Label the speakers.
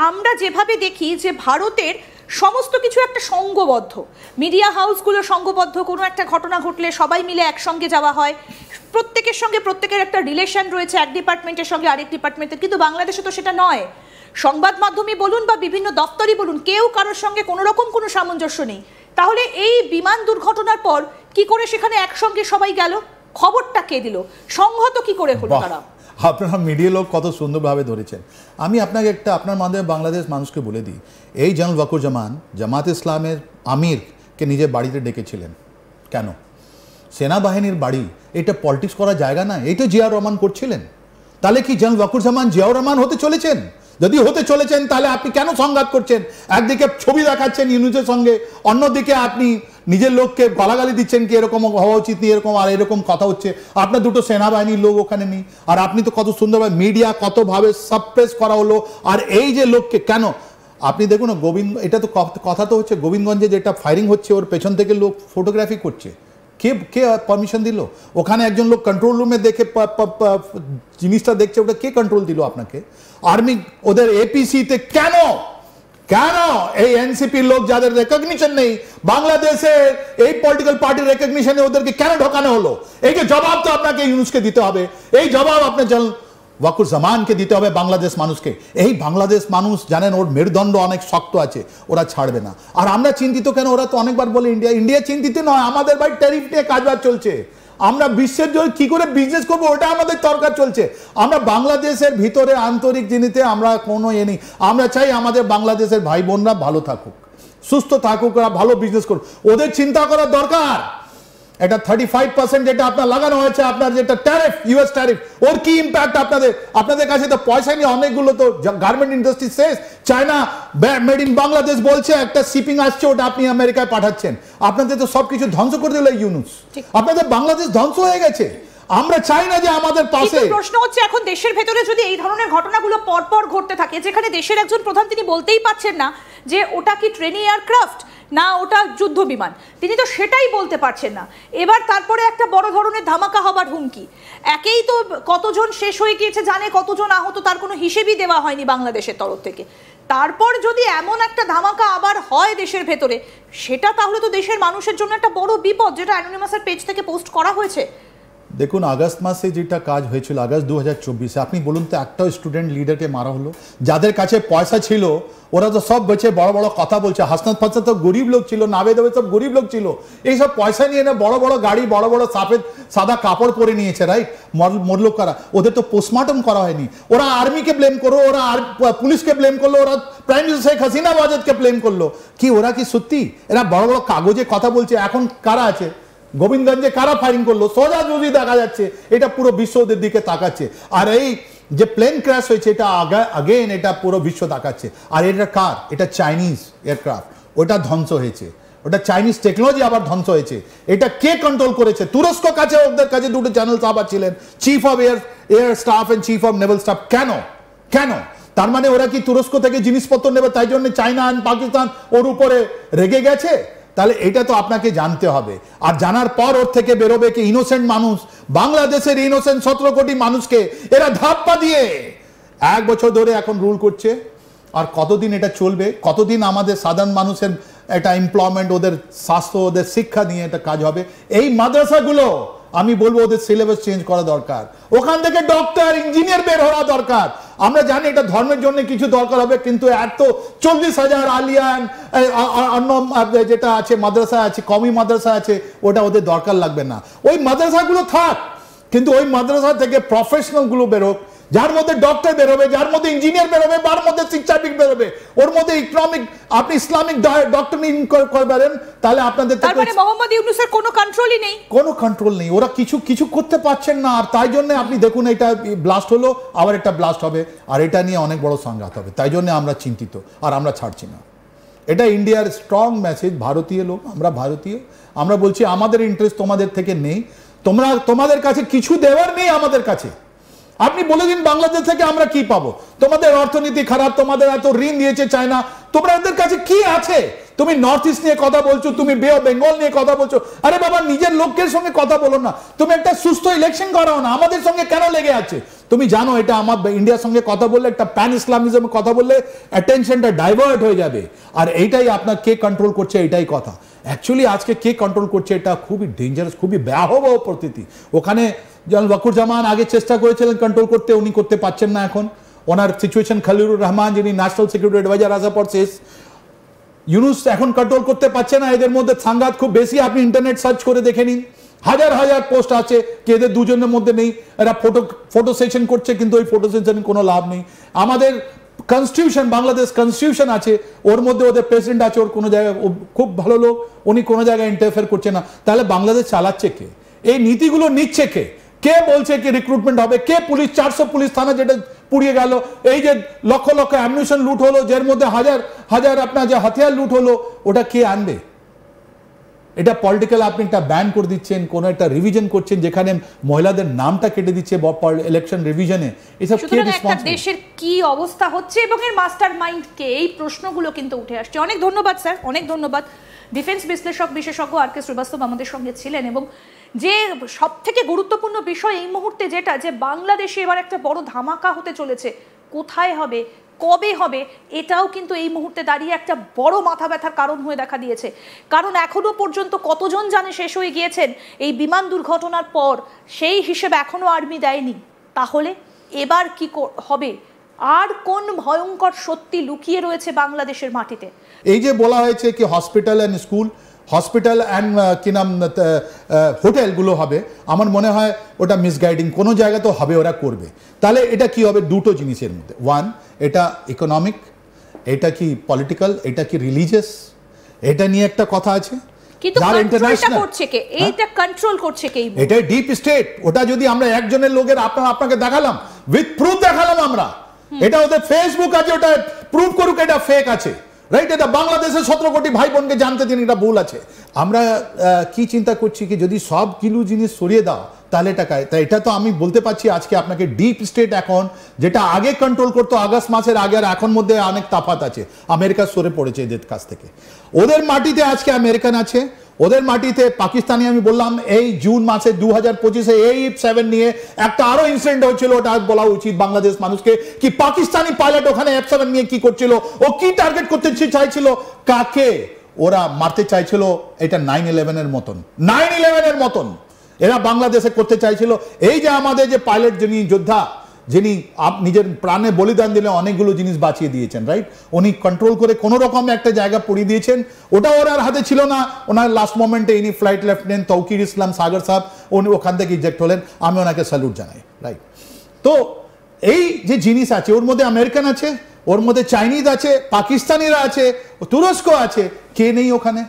Speaker 1: আমরা যেভাবে দেখি যে ভারতের সমস্ত কিছু একটা সংঘবদ্ধ, মিডিয়া হাউসগুলো সংঘবদ্ধ, কোনো একটা ঘটনা ঘটলে সবাই মিলে একসঙ্গে যাওয়া হয়, প্রত্যেকের সঙ্গে প্রত্যেকের একটা রিলেশন রয়েছে এক ডিপার্টমেন্টের সঙ্গে আরেক ডিপার্টমেন্টের। কিন্তু বাংলাদেশে তো সেটা নয়। সংবাদ মাধ্যমে বলুন বা বিভিন্ন দপ্তরই বলুন, কেউ কারোর সঙ্গে কোনো রকম কোনো সামঞ্জস্য নেই। তাহলে এই বিমান দুর্ঘটনার পর কি করে সেখানে একসঙ্গে সবাই গেল? খবরটা কে দিল? সংহত কি করে হলো তারা?
Speaker 2: আপনারা মিডিয়া লোক কত সুন্দরভাবে ধরেছেন। আমি আপনাকে একটা আপনার মাধ্যমে বাংলাদেশ মানুষকে বলে দিই, এই জেনারেল ওয়াকুরুজ্জামান জামাত ইসলামের আমিরকে নিজের বাড়িতে ডেকেছিলেন কেন? সেনাবাহিনীর বাড়ি, এটা পলিটিক্স করার জায়গা না। এই তো জিয়াউর রহমান করছিলেন। তাহলে কি জেনারেল ওয়াকুরুজ্জামান জিয়াউর রহমান হতে চলেছেন? যদি হতে চলেছেন তাহলে আপনি কেন সংঘাত করছেন? একদিকে ছবি দেখাচ্ছেন ইউনূসের সঙ্গে, অন্যদিকে আপনি নিজের লোককে গালাগালি দিচ্ছেন কি এরকম হওয়া উচিত নেই, এরকম আর এরকম কথা হচ্ছে। আপনার দুটো সেনাবাহিনীর লোক ওখানে নেই, আর আপনি তো কত সুন্দরভাবে মিডিয়া কতভাবে সাপ্রেস করা হলো। আর এই যে লোককে কেন আপনি দেখুন গোবিন্দ, এটা তো কথা তো হচ্ছে গোবিন্দগঞ্জে যেটা ফায়ারিং হচ্ছে ওর পেছন থেকে লোক ফটোগ্রাফি করছে, কে কে পারমিশন দিল? ওখানে একজন লোক কন্ট্রোল রুমে দেখে জিনিসটা দেখছে, ওটা কে কন্ট্রোল দিল আপনাকে? আর্মি ওদের এপিসিতে কেন কেন এই এনসিপির লোক যাদের রেকগনিশন নেই, বাংলাদেশের এই পলিটিক্যাল পার্টির রেকগনিশনে ওদেরকে কেন ঢোকানো হলো? এই যে জবাব তো আপনাকে ইউনূসকে দিতে হবে, এই জবাব আপনার ওয়াকুরুজ্জামানকে দিতে হবে বাংলাদেশ মানুষকে। এই বাংলাদেশ মানুষ জানেন ওর মেরুদণ্ড অনেক শক্ত আছে, ওরা ছাড়বে না। আর আমরা চিন্তিত কেন? ওরা তো অনেকবার বলে ইন্ডিয়া চিন্তিত নয়, আমাদের ভাই ট্যারিফ নিয়ে কাজবাজ চলছে, আমরা বিশ্বের জন্য কি করে বিজনেস করবো ওটা আমাদের দরকার চলছে। আমরা বাংলাদেশের ভিতরে আন্তরিক জিনিসে আমরা কোনো নেই। আমরা চাই আমাদের বাংলাদেশের ভাই বোনরা ভালো থাকুক, সুস্থ থাকুক, ওরা ভালো বিজনেস করুক, ওদের চিন্তা করার দরকার। এটা 35% যেটা আপনার লাগানো হয়েছে, আপনার যেটা ট্যারিফ, ইউএস ট্যারিফ, ওর কি ইম্প্যাক্ট আপনাদের কাছে? তো পয়সা নিয়ে অনেকগুলো তো গার্মেন্ট ইন্ডাস্ট্রি শেষ। চায়না মেড ইন বাংলাদেশ বলছে, একটা শিপিং আসছে, ওটা আপনি আমেরিকায় পাঠাচ্ছেন। আপনাদের তো সবকিছু ধ্বংস করে দিল ইউনূস, আপনাদের বাংলাদেশ ধ্বংস হয়ে গেছে। আমরা চাই না যে আমাদের পাশে।
Speaker 1: প্রশ্ন হচ্ছে এখন দেশের ভেতরে যদি এই ধরনের ঘটনাগুলো পরপর ঘটতে থাকে, যেখানে দেশের একজন প্রধান তিনি বলতেই পারছেন না যে ওটা কি ট্রেনি এয়ারক্রাফট না ওটা যুদ্ধ বিমান, তিনি তো সেটাই বলতে পারছেন না। এবার তারপরে একটা বড় ধরনের ধামাকা হবার হুমকি। একেই তো কতজন শেষ হয়ে গিয়েছে জানে, কতজন আহত তার কোনো হিসেবই দেওয়া হয়নি বাংলাদেশের তরফ থেকে। তারপর যদি এমন একটা ধামাকা আবার হয় দেশের ভেতরে, সেটা তাহলে তো দেশের মানুষের জন্য একটা বড় বিপদ, যেটা অ্যানোনিমাসের পেজ থেকে পোস্ট করা হয়েছে।
Speaker 2: দেখুন আগস্ট মাসে যেটা কাজ হয়েছিল, আগস্ট 2024-এ, আপনি বলুন তো একটাও স্টুডেন্ট লিডারকে মারা হলো? যাদের কাছে পয়সা ছিল ওরা তো সব বেঁচে বড় বড় কথা বলছে। হাসনাত ফাসনাত তো গরিব লোক ছিল, নাবে দেবে সব গরিব লোক ছিল। এইসব পয়সা নিয়ে না বড় বড় গাড়ি, বড় বড় সাদা কাপড় পরে নিয়েছে, রাইট? মরলোক কারা? ওদের তো পোস্টমর্টম করা হয়নি। ওরা আর্মিকে ব্লেম করো, ওরা পুলিশকে ব্লেম করলো, ওরা প্রাইম মিনিস্টার শেখ হাসিনা ওয়াজেদকে ব্লেম করলো। কি ওরা কি সত্যি এরা বড় বড় কাগজে কথা বলছে? এখন কারা আছে গোবিন্দগঞ্জে, কারা ফায়ারিং করলো? সোজা যদি দেখা যাচ্ছে এটা পুরো বিশ্ব ওদের দিকে তাকাচ্ছে। আর এই যে প্লেন ক্র্যাশ হয়েছে এটা আগেন এটা পুরো বিশ্ব তাকাচ্ছে। আর এটা কার? এটা চাইনিজ এয়ারক্রাফট, ওটা ধ্বংস হয়েছে, ওটা চাইনিজ টেকনোলজি আবার ধ্বংস হয়েছে। এটা কে কন্ট্রোল করেছে? তুরস্ক কাছে, ওদের কাছে দুটো চ্যানেল আবার ছিলেন, chief of air staff and chief of naval staff. কেন কেন? তার মানে ওরা কি তুরস্ক থেকে জিনিসপত্র নেবে, তাই জন্য চায়না আর পাকিস্তান ওর উপরে রেগে গেছে? তাহলে এটা তো আপনাকে জানতে হবে। আর জানার পর ওর থেকে বেরোবে কি ইনোসেন্ট মানুষ, বাংলাদেশের ইনোসেন্ট 17 কোটি মানুষকে এরা ধাপ্পা দিয়ে 1 বছর ধরে এখন রুল করছে। আর কতদিন এটা চলবে? কতদিন আমাদের সাধারণ মানুষের একটা এমপ্লয়মেন্ট, ওদের স্বাস্থ্য, ওদের শিক্ষা নিয়ে একটা কাজ হবে? এই মাদ্রাসাগুলো আমি বলবো ওদের সিলেবাস চেঞ্জ করা দরকার, ওখান থেকে ডক্টর ইঞ্জিনিয়ার বের হওয়া দরকার। আমরা জানি এটা ধর্মের জন্য কিছু দরকার হবে, কিন্তু এত 40,000 আলিয়ান অন্য যেটা আছে মাদ্রাসা আছে, কমি মাদ্রাসা আছে, ওটা ওদের দরকার লাগবে না। ওই মাদ্রাসাগুলো থাক, কিন্তু ওই মাদ্রাসা থেকে প্রফেশনালগুলো বেরোক, যার মধ্যে ডক্টর বেরোবে, যার মধ্যে ইঞ্জিনিয়ার বেরোবে, যার মধ্যে শিক্ষাবিদ বেরোবে, ওর মধ্যে ইকোনমিক আপনি ইসলামিক ডক্টর করবেন, তাহলে আপনাদের
Speaker 1: মানে মোহাম্মদ ইউনূসের কোনো কন্ট্রোলই নেই,
Speaker 2: কোনো কন্ট্রোল নেই। ওরা কিছু করতে পারছেন না। আর তাই জন্য আপনি দেখুন এটা ব্লাস্ট হলো, আবার একটা ব্লাস্ট হবে, আর এটা নিয়ে অনেক বড় সংঘাত হবে। তাই জন্য আমরা চিন্তিত, আর আমরা ছাড়ছি না। এটা ইন্ডিয়ার স্ট্রং মেসেজ। ভারতীয় লোক, আমরা ভারতীয়, আমরা বলছি আমাদের ইন্টারেস্ট তোমাদের থেকে নেই, তোমাদের কাছে কিছু দেওয়ার নেই আমাদের কাছে। আপনি বলে দিন বাংলাদেশ থেকে আমরা কি পাবো? তোমাদের অর্থনীতি খারাপ, তোমাদের এত ঋণ দিয়েছে চায়না, তোমাদের কাছে কি আছে? তুমি নর্থ ইস্ট নিয়ে কথা বলছো, তুমি বে অফ বেঙ্গল নিয়ে কথা বলছো। আরে বাবা, নিজের লোকের সঙ্গে কথা বলো না। তুমি একটা সুস্থ ইলেকশন করাও না, আমাদের সঙ্গে কেন লেগে আছে? তুমি জানো এটা আমার ইন্ডিয়ার সঙ্গে কথা বললে, একটা প্যান ইসলামিজম কথা বললে অ্যাটেনশনটা ডাইভার্ট হয়ে যাবে। আর এইটাই আপনার কে কন্ট্রোল করছে, এটাই কথা। অ্যাকচুয়ালি আজকে কে কন্ট্রোল করছে এটা খুবই ডেঞ্জারাস, খুবই ভয়াবহ পরিস্থিতি। ওখানে ওয়াকুরুজ্জামান আগে চেষ্টা করেছিলেন কন্ট্রোল করতে, উনি করতে পারছেন না এখন। ওনার সিচুয়েশন খলিলুর রহমান যিনি ন্যাশনাল সিকিউরিটি অ্যাডভাইজার আসার পর শেষ। ইউনুস এখন কন্ট্রোল করতে পারছে না। এদের মধ্যে সাংঘাত খুব বেশি, আপনি ইন্টারনেট সার্চ করে দেখে নিন, হাজার হাজার পোস্ট আছে কি এদের দুজনের মধ্যে নেই। এরা ফটো সেশন করছে, কিন্তু ওই ফটো সেশনের কোনো লাভ নেই। আমাদের কনস্টিটিউশন, বাংলাদেশ কনস্টিটিউশন আছে, ওর মধ্যে ওদের প্রেসিডেন্ট আছে, ওর কোনো জায়গায় খুব ভালো লোক, উনি কোনো জায়গায় ইন্টারফেয়ার করছে না। তাহলে বাংলাদেশ চালাচ্ছে কে? এই নীতিগুলো নিচ্ছে কে? কে বলছে কি রিক্রুটমেন্ট হবে? কে পুলিশ 400 পুলিশ থানা যেটা পুড়িয়ে গেল, এই যে লক্ষ লক্ষ অ্যামিউনিশন লুট হলো, যার মধ্যে হাজার হাজার আপনার যে হাতিয়ার লুট হলো, ওটা কে আনবে? এটা পলিটিক্যাল আপনি একটা ব্যান করে দিচ্ছেন, কোন একটা রিভিশন করছেন যেখানে মহিলাদের নামটা কেটে দিচ্ছে ইলেকশন রিভিশনে। এসব কে রেসপন্সিবল?
Speaker 1: দেশের কি অবস্থা হচ্ছে এবং এর মাস্টার মাইন্ড কে, এই প্রশ্নগুলো কিন্তু উঠে আসছে। অনেক ধন্যবাদ স্যার, অনেক ধন্যবাদ। ডিফেন্স বিশ্লেষক বিশেষজ্ঞ আর কে শ্রীবাস্তব আমাদের সঙ্গে ছিলেন। এবং যে সব থেকে গুরুত্বপূর্ণ বিষয় এই মুহূর্তে যেটা, যে বাংলাদেশে এবার একটা বড় ধামাকা হতে চলেছে, কোথায় হবে, কবে হবে, এটাও কিন্তু এই মুহূর্তে দাঁড়িয়ে একটা বড় মাথা ব্যথার কারণ হয়ে দেখা দিয়েছে। কারণ এখনো পর্যন্ত কতজন জানে শেষ হয়ে গিয়েছেন এই বিমান দুর্ঘটনার পর, সেই হিসেবে এখনো আর্মি দেয়নি। তাহলে এবার কি হবে? আর কোন ভয়ঙ্কর সত্যি লুকিয়ে রয়েছে বাংলাদেশের মাটিতে?
Speaker 2: এই যে বলা হয়েছে কি hospital and school, hospital and কি নাম হোটেলগুলো হবে, আমার মনে হয় ওটা মিসগাইডিং। কোনো জায়গা তো হবে, ওরা করবে। তাহলে এটা কি হবে? দুটো জিনিসের মধ্যে, ওয়ান, এটা ইকোনমিক, এটা কি পলিটিক্যাল, এটা কি রিলিজিয়াস, এটা নিয়ে একটা কথা আছে।
Speaker 1: কিন্তু কন্ট্রোলটা করছে কে? এইটা কন্ট্রোল করছে কে?
Speaker 2: এটা ডিপ স্টেট। ওটা যদি আমরা একজনের লোকের আপনাকে দেখালাম, উইথ প্রুফ দেখালাম আমরা, এটা ওদের ফেসবুক আছে, ওটা প্রুফ করুক এটা ফেক আছে, রাইট? এটা বাংলাদেশের 17 কোটি ভাই বোনকে জানতে দিন এটা ভুল আছে। আমরা কি চিন্তা করছি কি যদি সব কিলু জিনিস সরিয়ে দাও তাহলে টাকায়, তাই এটা তো আমি বলতে পারছি আজকে আপনাকে ডিপ স্টেট এখন যেটা আগে কন্ট্রোল করতো আগস্ট মাসের আগে আর এখন মধ্যে অনেক তাফাত আছে। আমেরিকা সরে পড়েছে এদের কাছ থেকে। ওদের মাটিতে আজকে আমেরিকান আছে, ওদের মাটিতে পাকিস্তানি। আমি বললাম এই জুন মাসে 2025-এ F7 নিয়ে একটা আরো ইনসিডেন্ট হয়েছিল, ওটা বলা উচিত বাংলাদেশ মানুষকে কি পাকিস্তানি পাইলট ওখানে F7 নিয়ে কি করছিল, ও কি টার্গেট করতে চাইছিল, কাকে ওরা মারতে চাইছিল। এটা 9/11-এর মতন, 9/11-এর মতন এরা বাংলাদেশে করতে চাইছিল। এই যে আমাদের যে পাইলট, যিনি যোদ্ধা, যিনি নিজের প্রাণে বলিদান দিলে অনেকগুলো জিনিস বাঁচিয়ে দিয়েছেন, রাইট? উনি কন্ট্রোল করে কোনো রকম একটা জায়গা পড়িয়ে দিয়েছেন, ওটা ওনার হাতে ছিল না। ওনার লাস্ট মোমেন্টে ইনি ফ্লাইট লেফটেন্যান্ট তৌকির ইসলাম সাগর সাহেব, উনি ওখান থেকে ইজেক্ট হলেন। আমি ওনাকে স্যালুট জানাই, রাইট? তো এই যে জিনিস আছে, ওর মধ্যে আমেরিকান আছে, ওর মধ্যে চাইনিজ আছে, পাকিস্তানিরা আছে, তুরস্ক আছে, কে নেই ওখানে?